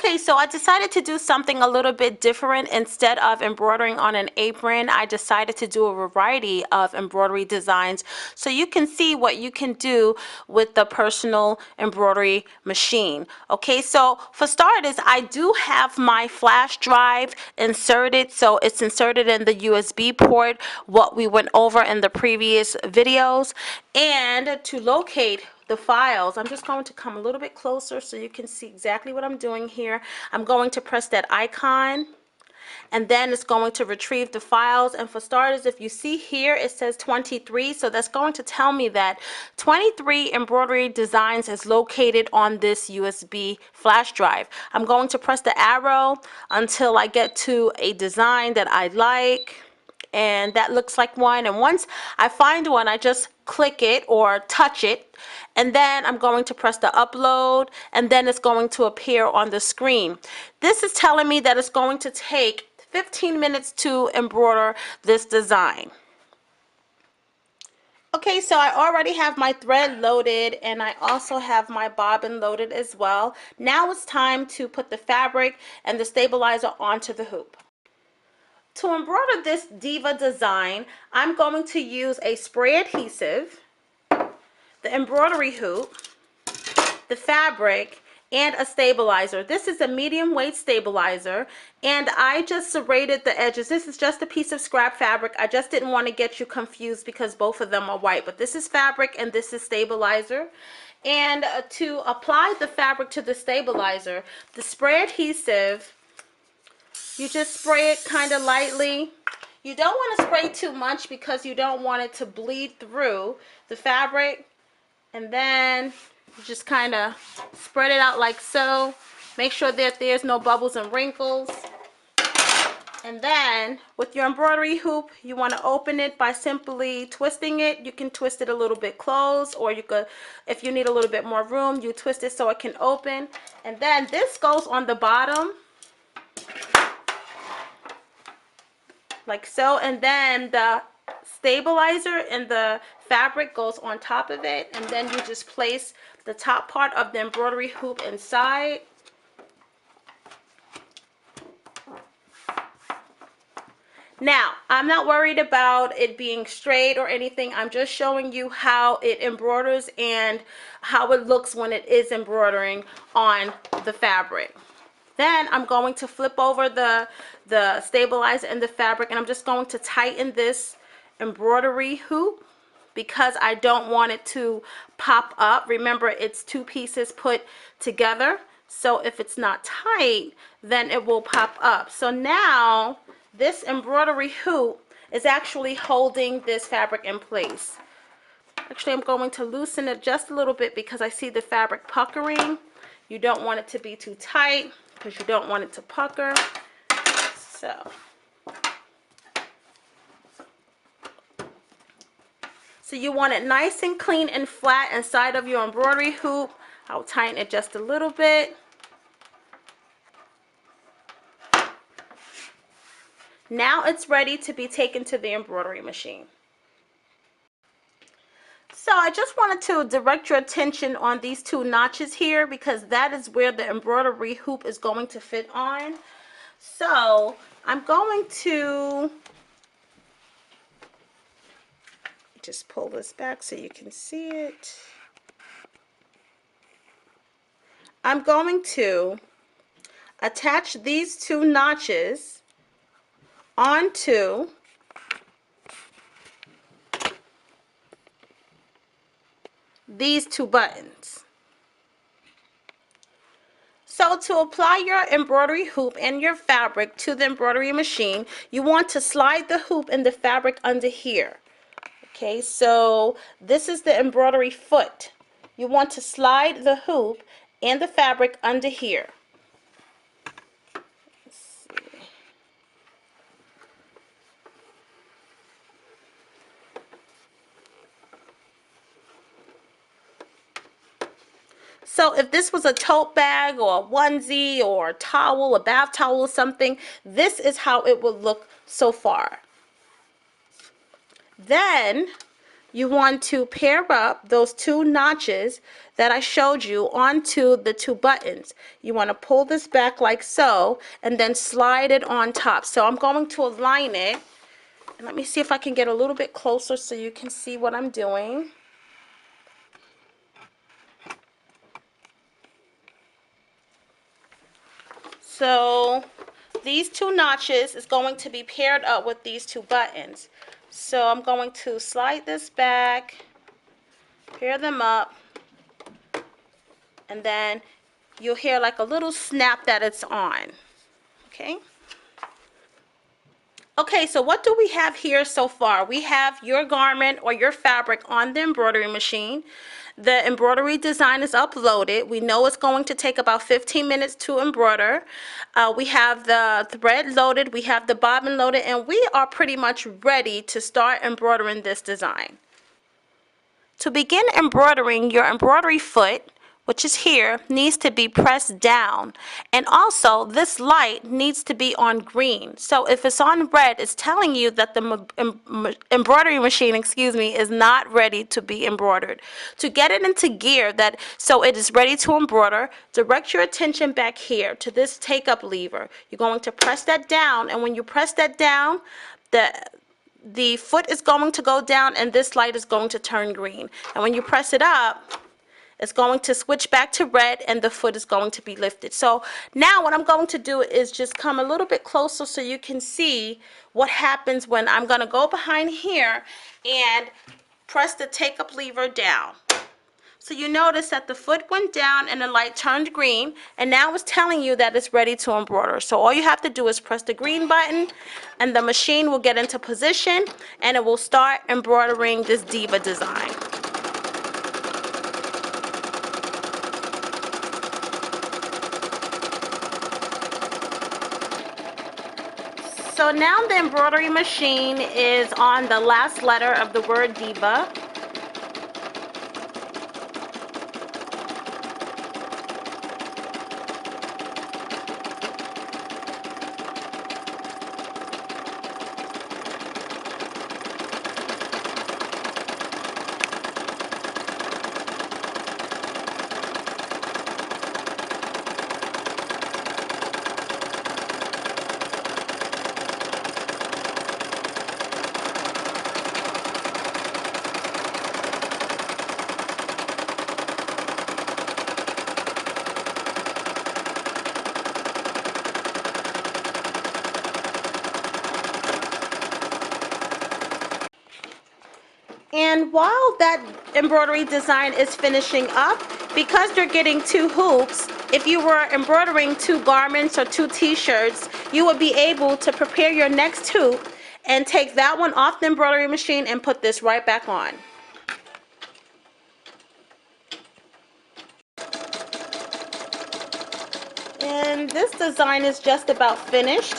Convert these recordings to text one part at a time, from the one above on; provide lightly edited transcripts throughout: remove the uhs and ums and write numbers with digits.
Okay, so I decided to do something a little bit different. Instead of embroidering on an apron, I decided to do a variety of embroidery designs so you can see what you can do with the personal embroidery machine. Okay, so for starters, I do have my flash drive inserted, so it's inserted in the USB port, what we went over in the previous videos. And to locate the files, I'm just going to come a little bit closer so you can see exactly what I'm doing here. I'm going to press that icon, and then it's going to retrieve the files. And for starters, if you see here, it says 23, so that's going to tell me that 23 embroidery designs is located on this USB flash drive. I'm going to press the arrow until I get to a design that I like, and that looks like one. And once I find one, I just click it or touch it, and then I'm going to press the upload, and then it's going to appear on the screen. This is telling me that it's going to take 15 minutes to embroider this design. Okay, so I already have my thread loaded, and I also have my bobbin loaded as well. Now it's time to put the fabric and the stabilizer onto the hoop. To embroider this diva design, I'm going to use a spray adhesive, the embroidery hoop, the fabric, and a stabilizer. This is a medium weight stabilizer, and I just serrated the edges. This is just a piece of scrap fabric. I just didn't want to get you confused because both of them are white, but this is fabric and this is stabilizer. And to apply the fabric to the stabilizer, the spray adhesive, you just spray it kind of lightly. You don't want to spray too much because you don't want it to bleed through the fabric. And then you just kind of spread it out like so. Make sure that there's no bubbles and wrinkles. And then with your embroidery hoop, you want to open it by simply twisting it. You can twist it a little bit closed, or you could, if you need a little bit more room, you twist it so it can open. And then this goes on the bottom, like so, and then the stabilizer and the fabric goes on top of it, and then you just place the top part of the embroidery hoop inside. Now, I'm not worried about it being straight or anything. I'm just showing you how it embroiders and how it looks when it is embroidering on the fabric. Then I'm going to flip over the stabilizer and the fabric, and I'm just going to tighten this embroidery hoop because I don't want it to pop up. Remember, it's two pieces put together, so if it's not tight, then it will pop up. So now this embroidery hoop is actually holding this fabric in place. Actually, I'm going to loosen it just a little bit because I see the fabric puckering. You don't want it to be too tight because you don't want it to pucker. So you want it nice and clean and flat inside of your embroidery hoop. I'll tighten it just a little bit. Now it's ready to be taken to the embroidery machine. So I just wanted to direct your attention on these two notches here because that is where the embroidery hoop is going to fit on. So I'm going to just pull this back so you can see it. I'm going to attach these two notches onto these two buttons. So to apply your embroidery hoop and your fabric to the embroidery machine, you want to slide the hoop and the fabric under here. Okay, so this is the embroidery foot. You want to slide the hoop and the fabric under here. Let's see. So if this was a tote bag or a onesie or a towel, a bath towel or something, this is how it would look so far. Then you want to pair up those two notches that I showed you onto the two buttons. You want to pull this back like so and then slide it on top. So I'm going to align it, and let me see if I can get a little bit closer so you can see what I'm doing. So these two notches is going to be paired up with these two buttons. So I'm going to slide this back, pair them up, and then you'll hear like a little snap that it's on. Okay. Okay, so what do we have here so far? We have your garment or your fabric on the embroidery machine. The embroidery design is uploaded. We know it's going to take about 15 minutes to embroider. We have the thread loaded, we have the bobbin loaded, and we are pretty much ready to start embroidering this design. To begin embroidering, your embroidery foot, which is here, needs to be pressed down. And also, this light needs to be on green. So if it's on red, it's telling you that the embroidery machine, is not ready to be embroidered. To get it into gear so it is ready to embroider, direct your attention back here to this take-up lever. You're going to press that down, and when you press that down, the foot is going to go down and this light is going to turn green. And when you press it up, it's going to switch back to red and the foot is going to be lifted. So now what I'm going to do is just come a little bit closer so you can see what happens when I'm going to go behind here and press the take up lever down. So you notice that the foot went down and the light turned green, and now it's telling you that it's ready to embroider. So all you have to do is press the green button and the machine will get into position and it will start embroidering this diva design. So now the embroidery machine is on the last letter of the word diva. And while that embroidery design is finishing up, because you're getting two hoops, if you were embroidering two garments or two t-shirts, you would be able to prepare your next hoop and take that one off the embroidery machine and put this right back on. And this design is just about finished.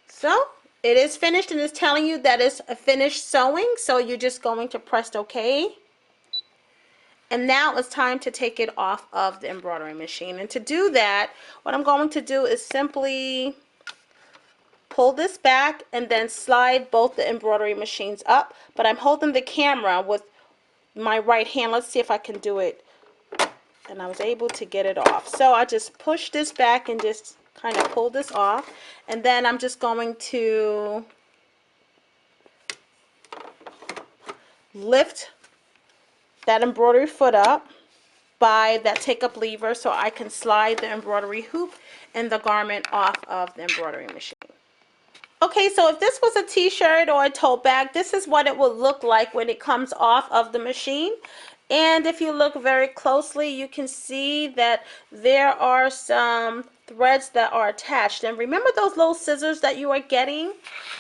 So it is finished and it's telling you that it's a finished sewing. So you're just going to press OK. And now it's time to take it off of the embroidery machine. And to do that, what I'm going to do is simply pull this back and then slide both the embroidery machines up. But I'm holding the camera with my right hand. Let's see if I can do it. And I was able to get it off. So I just push this back and just kind of pull this off, and then I'm just going to lift that embroidery foot up by that take up lever so I can slide the embroidery hoop and the garment off of the embroidery machine. Okay, so if this was a t-shirt or a tote bag, this is what it would look like when it comes off of the machine. And if you look very closely, you can see that there are some threads that are attached. And remember those little scissors that you are getting?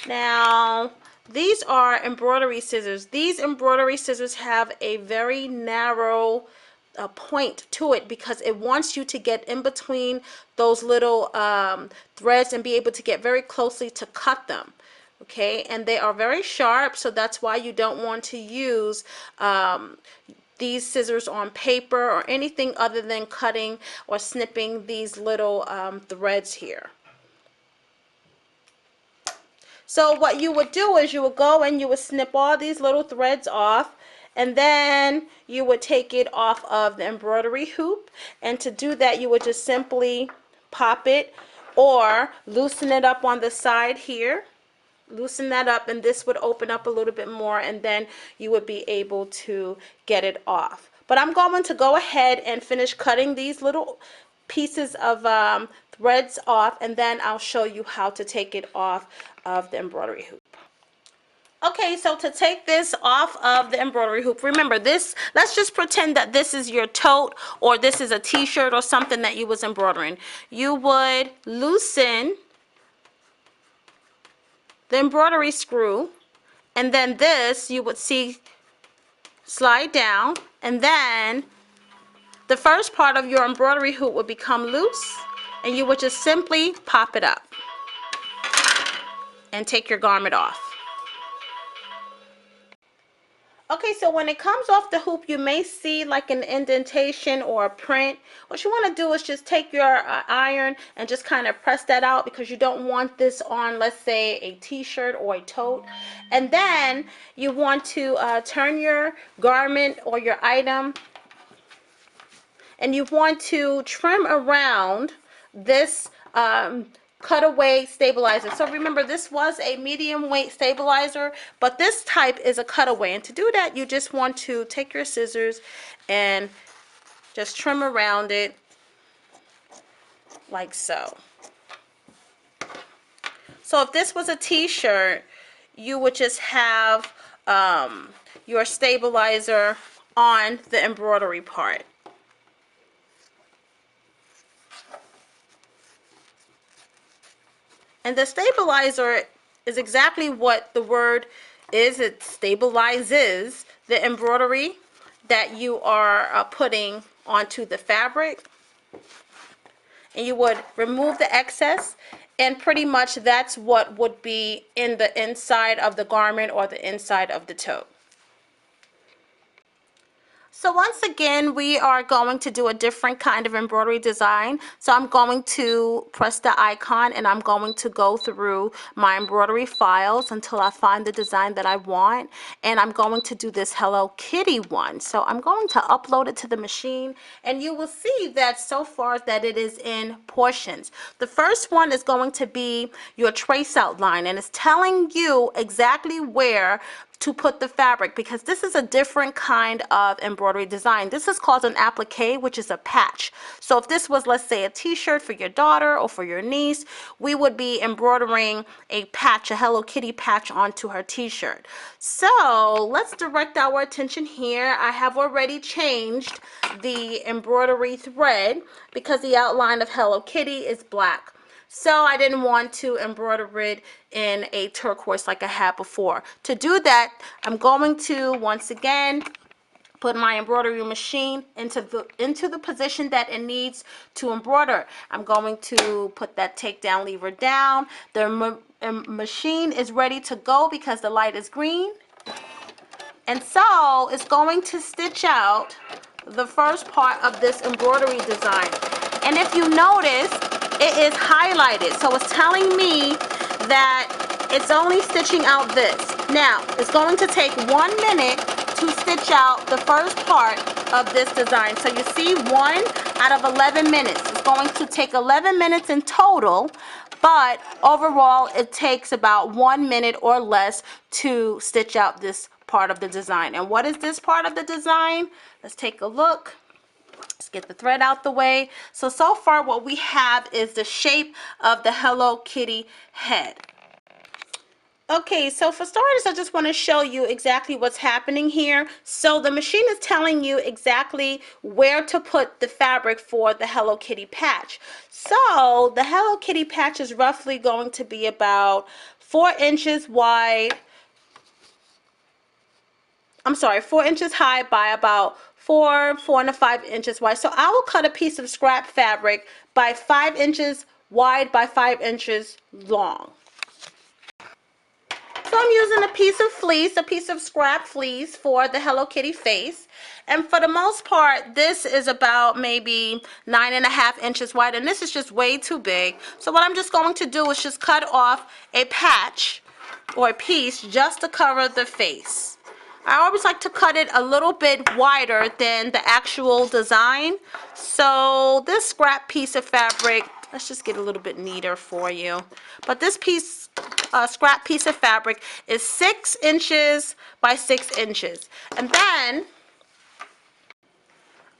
Now, these are embroidery scissors. These embroidery scissors have a very narrow point to it because it wants you to get in between those little threads and be able to get very closely to cut them. Okay, and they are very sharp, so that's why you don't want to use these scissors on paper or anything other than cutting or snipping these little threads here. So what you would do is you would go and you would snip all these little threads off, and then you would take it off of the embroidery hoop. And to do that, you would just simply pop it or loosen it up on the side here. Loosen that up, and this would open up a little bit more, and then you would be able to get it off. But I'm going to go ahead and finish cutting these little pieces of threads off, and then I'll show you how to take it off of the embroidery hoop. Okay, so to take this off of the embroidery hoop, remember this, let's just pretend that this is your tote or this is a t-shirt or something that you was embroidering. You would loosen the embroidery screw, and then this you would see slide down, and then the first part of your embroidery hoop would become loose, and you would just simply pop it up and take your garment off. Okay, so when it comes off the hoop, you may see like an indentation or a print. What you want to do is just take your iron and just kind of press that out, because you don't want this on, let's say, a t-shirt or a tote. And then you want to turn your garment or your item, and you want to trim around this cutaway stabilizer. So remember, this was a medium weight stabilizer, but this type is a cutaway. And to do that, you just want to take your scissors and just trim around it like so. So if this was a t-shirt, you would just have your stabilizer on the embroidery part. And the stabilizer is exactly what the word is. It stabilizes the embroidery that you are putting onto the fabric. And you would remove the excess, and pretty much that's what would be in the inside of the garment or the inside of the tote. So once again, we are going to do a different kind of embroidery design. So I'm going to press the icon, and I'm going to go through my embroidery files until I find the design that I want. And I'm going to do this Hello Kitty one. So I'm going to upload it to the machine, and you will see that so far that it is in portions. The first one is going to be your trace outline, and it's telling you exactly where to put the fabric, because this is a different kind of embroidery design. This is called an applique, which is a patch. So if this was, let's say, a t-shirt for your daughter or for your niece, we would be embroidering a patch, a Hello Kitty patch, onto her t-shirt. So let's direct our attention here. I have already changed the embroidery thread because the outline of Hello Kitty is black. So I didn't want to embroider it in a turquoise like I had before. To do that, I'm going to once again put my embroidery machine into the position that it needs to embroider. I'm going to put that takedown lever down. The machine is ready to go because the light is green. And so it's going to stitch out the first part of this embroidery design. And if you notice, it is highlighted, so it's telling me that it's only stitching out this. Now, it's going to take 1 minute to stitch out the first part of this design. So you see, 1 out of 11 minutes. It's going to take 11 minutes in total, but overall it takes about 1 minute or less to stitch out this part of the design. And what is this part of the design? Let's take a look. Let's get the thread out the way. So far what we have is the shape of the Hello Kitty head. Okay, so for starters, I just want to show you exactly what's happening here. So the machine is telling you exactly where to put the fabric for the Hello Kitty patch. So the Hello Kitty patch is roughly going to be about 4 inches wide. I'm sorry, 4 inches high by about 4 and 5 inches wide. So I will cut a piece of scrap fabric by 5 inches wide by 5 inches long. So I'm using a piece of fleece, a piece of scrap fleece for the Hello Kitty face. And for the most part, this is about maybe 9.5 inches wide, and this is just way too big. So what I'm just going to do is just cut off a patch or a piece just to cover the face. I always like to cut it a little bit wider than the actual design. So this scrap piece of fabric, let's just get a little bit neater for you. But this piece, scrap piece of fabric is 6 inches by 6 inches. And then,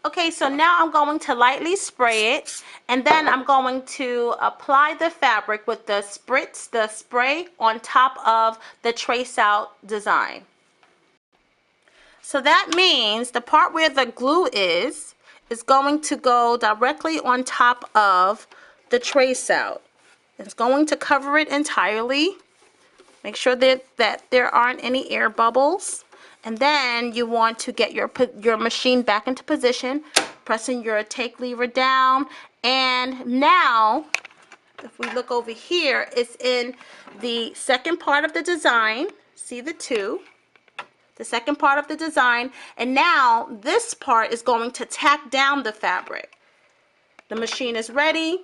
okay, so now I'm going to lightly spray it, and then I'm going to apply the fabric with the spritz, the spray, on top of the trace out design. So that means the part where the glue is going to go directly on top of the trace out. It's going to cover it entirely. Make sure that there aren't any air bubbles. And then you want to get your machine back into position, pressing your take lever down. And now, if we look over here, it's in the second part of the design. See the two? The second part of the design. And now this part is going to tack down the fabric. The machine is ready.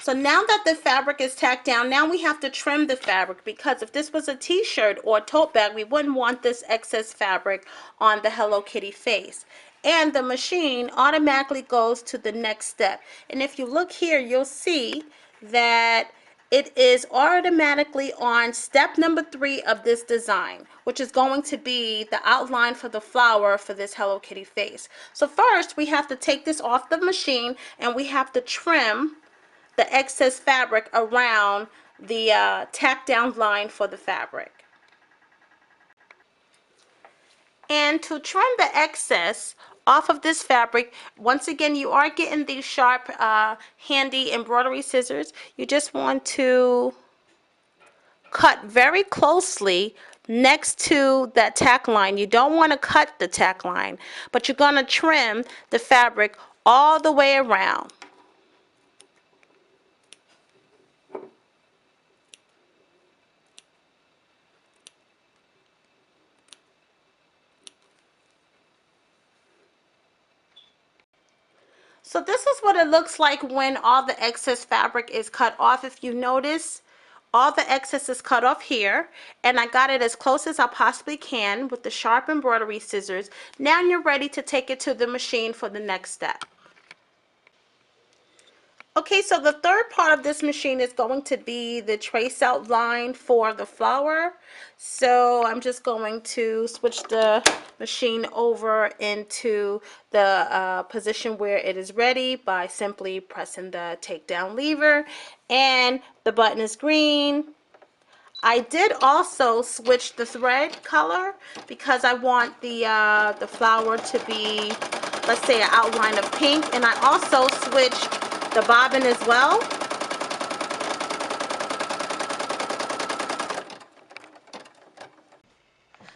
So now that the fabric is tacked down, now we have to trim the fabric, because if this was a t-shirt or a tote bag, we wouldn't want this excess fabric on the Hello Kitty face. And the machine automatically goes to the next step. And if you look here, you'll see that it is automatically on step number 3 of this design, which is going to be the outline for the flower for this Hello Kitty face. So first, we have to take this off the machine, and we have to trim the excess fabric around the tack down line for the fabric. And to trim the excess off of this fabric, once again, you are getting these sharp, handy embroidery scissors. You just want to cut very closely next to that tack line. You don't want to cut the tack line, but you're going to trim the fabric all the way around. So this is what it looks like when all the excess fabric is cut off. If you notice, all the excess is cut off here, and I got it as close as I possibly can with the sharp embroidery scissors. Now you're ready to take it to the machine for the next step. Okay, so the third part of this machine is going to be the trace out line for the flower. So I'm just going to switch the machine over into the position where it is ready by simply pressing the takedown lever, and the button is green. I did also switch the thread color because I want the flower to be, let's say, an outline of pink, and I also switched the bobbin as well.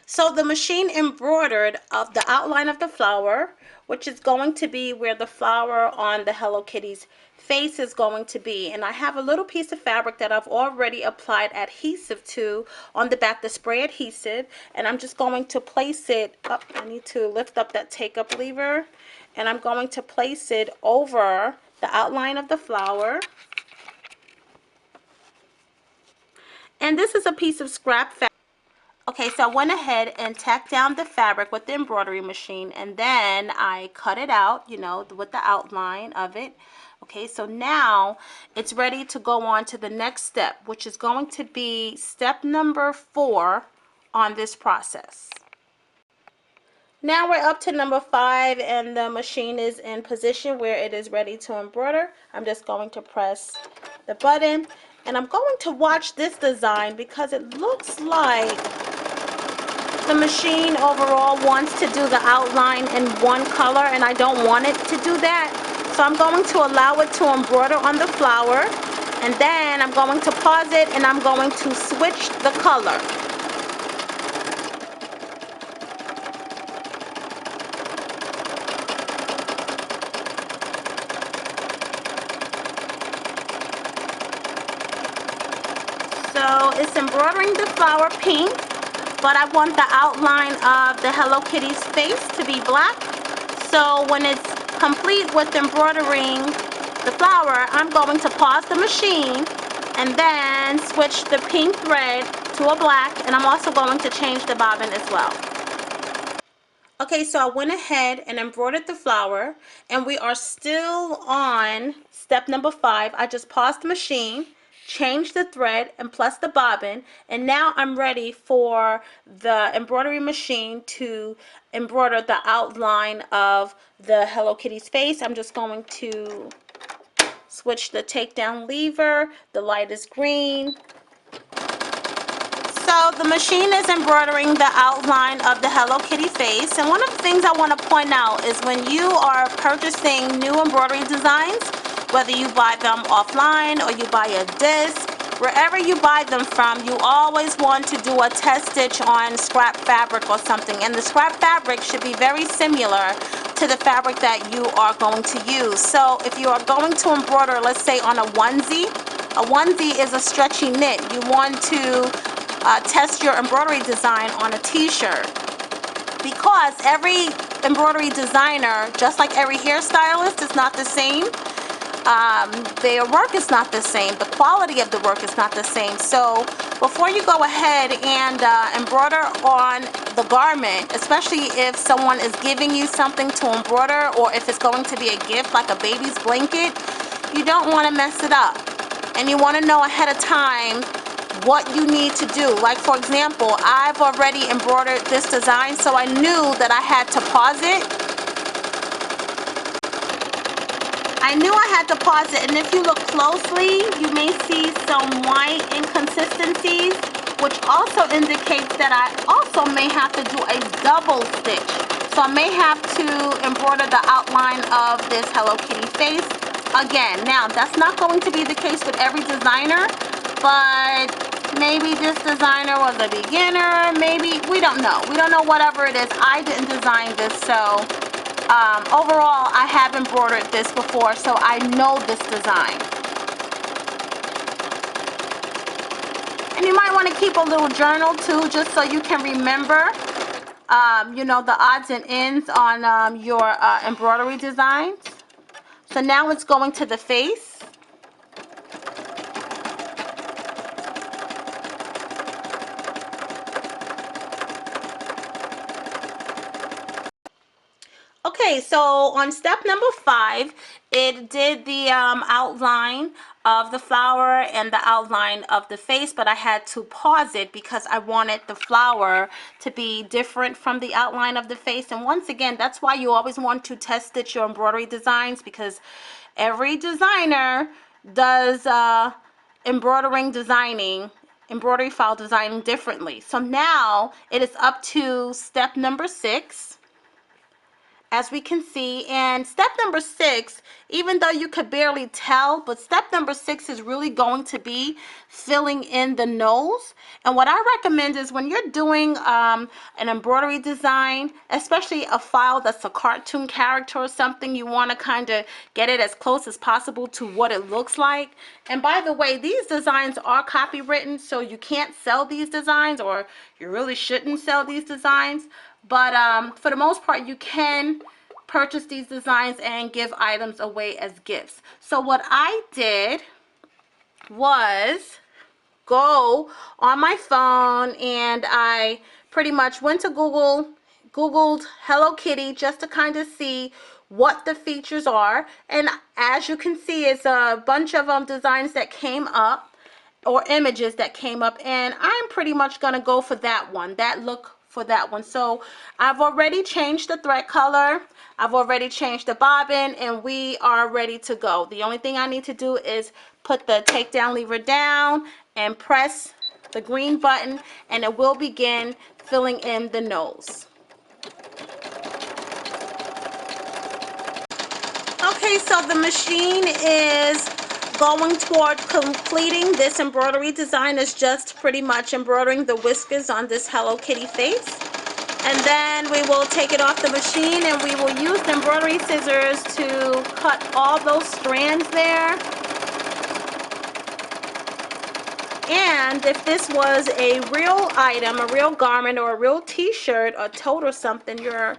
So the machine embroidered of the outline of the flower, which is going to be where the flower on the Hello Kitty's face is going to be. And I have a little piece of fabric that I've already applied adhesive to on the back, the spray adhesive, and I'm just going to place it up. I need to lift up that take up lever, and I'm going to place it over the outline of the flower. And this is a piece of scrap fabric. Okay, so I went ahead and tacked down the fabric with the embroidery machine, and then I cut it out, you know, with the outline of it. Okay, so now it's ready to go on to the next step, which is going to be step number 4 on this process. Now we're up to number 5, and the machine is in position where it is ready to embroider. I'm just going to press the button, and I'm going to watch this design because it looks like the machine overall wants to do the outline in one color, and I don't want it to do that. So I'm going to allow it to embroider on the flower, and then I'm going to pause it, and I'm going to switch the color. So it's embroidering the flower pink, but I want the outline of the Hello Kitty's face to be black. So when it's complete with embroidering the flower, I'm going to pause the machine and then switch the pink thread to a black, and I'm also going to change the bobbin as well. Okay, so I went ahead and embroidered the flower, and we are still on step number 5. I just paused the machine, changed the thread, and plus the bobbin, and now I'm ready for the embroidery machine to embroider the outline of the Hello Kitty's face. I'm just going to switch the takedown lever. The light is green. So the machine is embroidering the outline of the Hello Kitty face, and one of the things I want to point out is when you are purchasing new embroidery designs, whether you buy them offline or you buy a disc, wherever you buy them from, you always want to do a test stitch on scrap fabric or something, and the scrap fabric should be very similar to the fabric that you are going to use. So if you are going to embroider, let's say on a onesie is a stretchy knit. You want to test your embroidery design on a t-shirt, because every embroidery designer, just like every hairstylist, is not the same. Their work is not the same. The quality of the work is not the same. So before you go ahead and embroider on the garment, especially if someone is giving you something to embroider, or if it's going to be a gift like a baby's blanket, you don't want to mess it up, and you want to know ahead of time what you need to do. Like, for example, I've already embroidered this design, so I knew that I had to pause it. And if you look closely, you may see some white inconsistencies, which also indicates that I also may have to do a double stitch. So I may have to embroider the outline of this Hello Kitty face again. Now, that's not going to be the case with every designer, but maybe this designer was a beginner, maybe, we don't know. We don't know, whatever it is. I didn't design this, so overall, I have embroidered this before, so I know this design. And you might want to keep a little journal too, just so you can remember, you know, the odds and ends on your embroidery designs. So now it's going to the face. Okay, so on step number 5, it did the outline of the flower and the outline of the face, but I had to pause it because I wanted the flower to be different from the outline of the face. And once again, that's why you always want to test stitch your embroidery designs, because every designer does embroidery file designing differently. So now it is up to step number 6. As we can see, and step number 6, even though you could barely tell, but step number 6 is really going to be filling in the nose. And what I recommend is when you're doing an embroidery design, especially a file that's a cartoon character or something, you want to kind of get it as close as possible to what it looks like. And by the way, these designs are copywritten, so you can't sell these designs, or you really shouldn't sell these designs. But for the most part, you can purchase these designs and give items away as gifts. So what I did was go on my phone, and I pretty much went to Googled Hello Kitty, just to kind of see what the features are. And as you can see, it's a bunch of designs that came up, or images that came up, and I'm pretty much gonna go for that one, that look for that one. So I've already changed the thread color, I've already changed the bobbin, and we are ready to go. The only thing I need to do is put the takedown lever down and press the green button, and it will begin filling in the nose. Okay, so the machine is going toward completing this embroidery design. Is just pretty much embroidering the whiskers on this Hello Kitty face. And then we will take it off the machine, and we will use the embroidery scissors to cut all those strands there. And if this was a real item, a real garment, or a real t-shirt or tote or something, your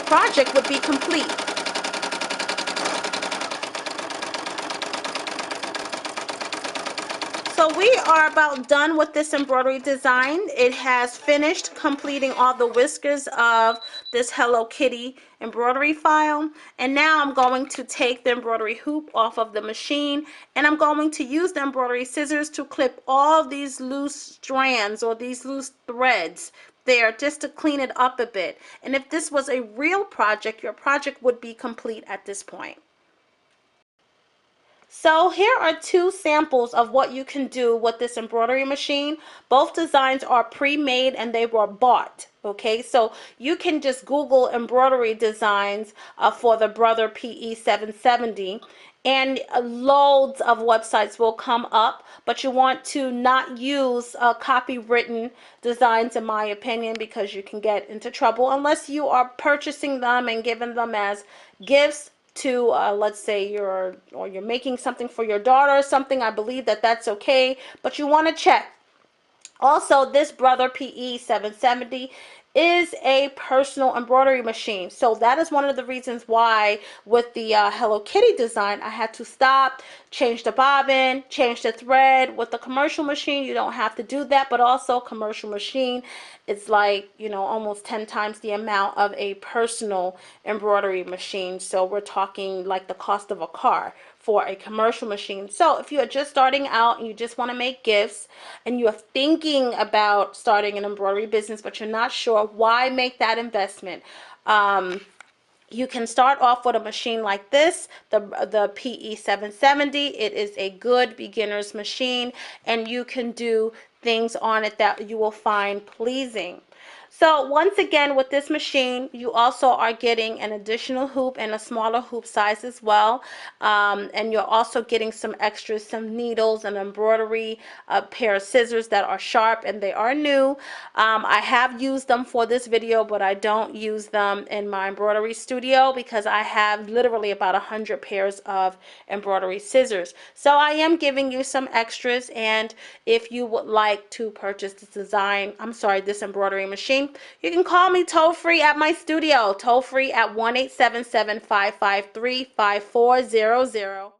project would be complete. So we are about done with this embroidery design. It has finished completing all the whiskers of this Hello Kitty embroidery file. And now I'm going to take the embroidery hoop off of the machine, and I'm going to use the embroidery scissors to clip all these loose strands or these loose threads there, just to clean it up a bit. And if this was a real project, your project would be complete at this point. So here are two samples of what you can do with this embroidery machine. Both designs are pre-made and they were bought. Okay, so you can just Google embroidery designs for the Brother PE 770, and loads of websites will come up, but you want to not use copywritten designs, in my opinion, because you can get into trouble unless you are purchasing them and giving them as gifts to let's say you're making something for your daughter or something. I believe that that's okay, but you want to check. Also, this Brother PE 770 is a personal embroidery machine. So that is one of the reasons why with the Hello Kitty design, I had to stop, change the bobbin, change the thread. With the commercial machine, you don't have to do that, but also commercial machine is like, almost 10 times the amount of a personal embroidery machine. So we're talking like the cost of a car for a commercial machine. So if you are just starting out and you just want to make gifts and you are thinking about starting an embroidery business but you're not sure, why make that investment? You can start off with a machine like this, the PE 770. It is a good beginner's machine, and you can do things on it that you will find pleasing. So once again, with this machine, you also are getting an additional hoop and a smaller hoop size as well. And you're also getting some extras, some needles, and embroidery, a pair of scissors that are sharp and they are new. I have used them for this video, but I don't use them in my embroidery studio because I have literally about 100 pairs of embroidery scissors. So I am giving you some extras, and if you would like to purchase this embroidery machine, you can call me toll free at my studio, toll free at 1-877-553-5400.